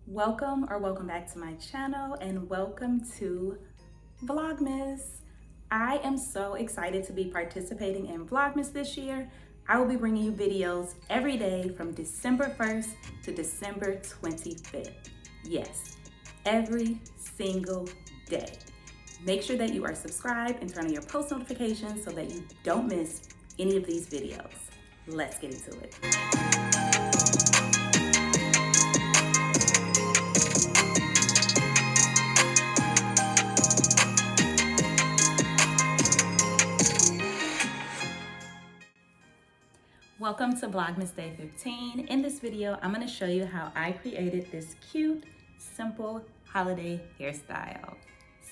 Welcome back to my channel and welcome to Vlogmas. I am so excited to be participating in Vlogmas this year. I will be bringing you videos every day from December 1st to December 25th. Yes, every single day. Make sure that you are subscribed and turn on your post notifications so that you don't miss any of these videos. Let's get into it. Welcome to Vlogmas Day 15. In this video, I'm going to show you how I created this cute, simple holiday hairstyle.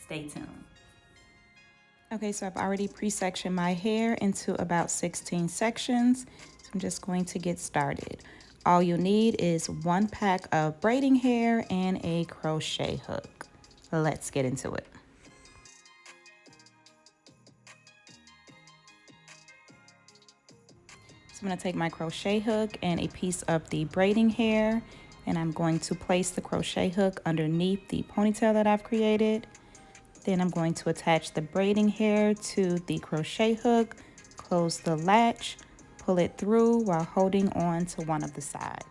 Stay tuned. Okay, so I've already pre-sectioned my hair into about 16 sections. So I'm just going to get started. All you'll need is 1 pack of braiding hair and a crochet hook. Let's get into it. So I'm going to take my crochet hook and a piece of the braiding hair, and I'm going to place the crochet hook underneath the ponytail that I've created. Then I'm going to attach the braiding hair to the crochet hook, close the latch, pull it through while holding on to one of the sides.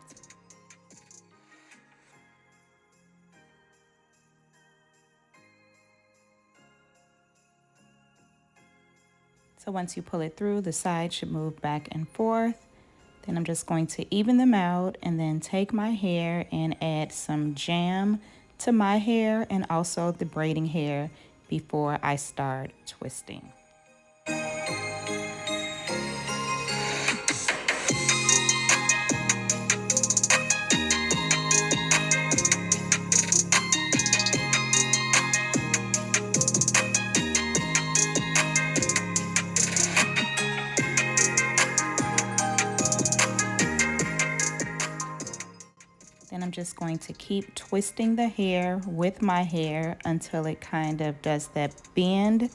So once you pull it through, the side should move back and forth. Then I'm just going to even them out and then take my hair and add some jam to my hair and also the braiding hair before I start twisting. Then I'm just going to keep twisting the hair with my hair until it kind of does that bend. And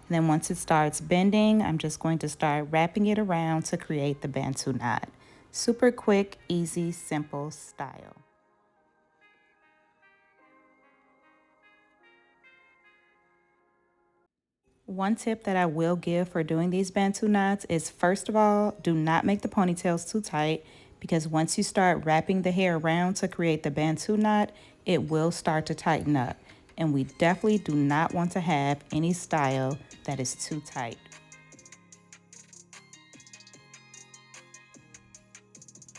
then once it starts bending, I'm just going to start wrapping it around to create the Bantu knot. Super quick, easy, simple style. One tip that I will give for doing these Bantu knots is, first of all, do not make the ponytails too tight, because once you start wrapping the hair around to create the Bantu knot, it will start to tighten up. And we definitely do not want to have any style that is too tight.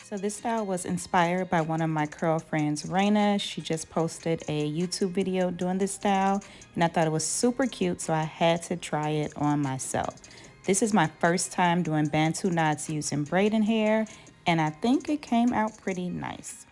So this style was inspired by one of my curl friends, Raina. She just posted a YouTube video doing this style, and I thought it was super cute, so I had to try it on myself. This is my first time doing Bantu knots using braiding hair, and I think it came out pretty nice.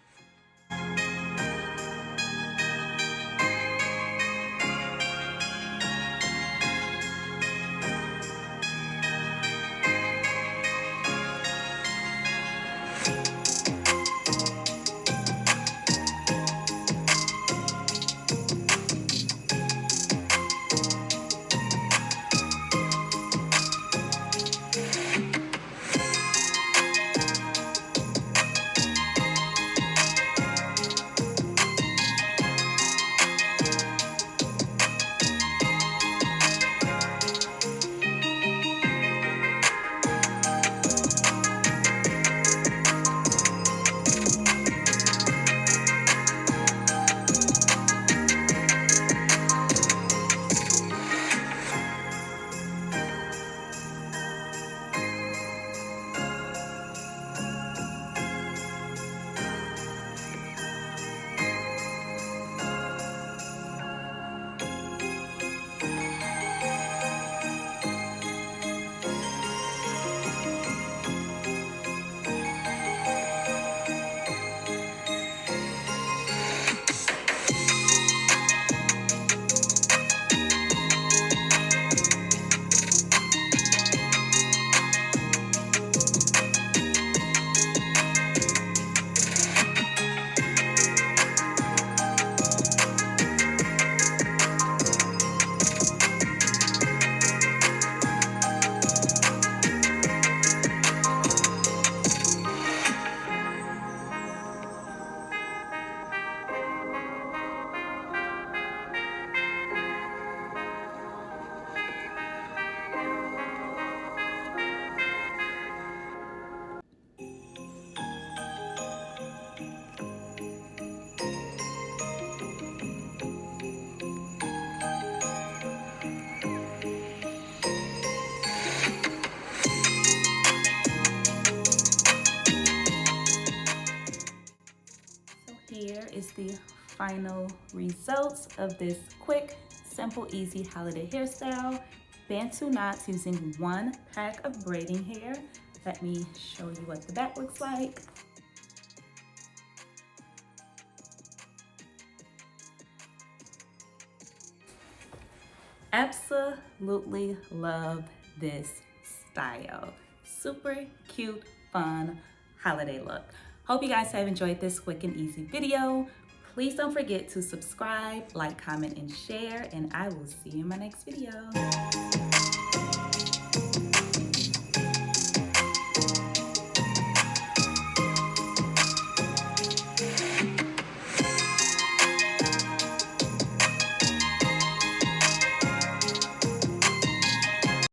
here is the final results of this quick, simple, easy holiday hairstyle. Bantu knots using 1 pack of braiding hair. Let me show you what the back looks like. Absolutely love this style. Super cute, fun holiday look. Hope you guys have enjoyed this quick and easy video. Please don't forget to subscribe, like, comment, and share, and I will see you in my next video.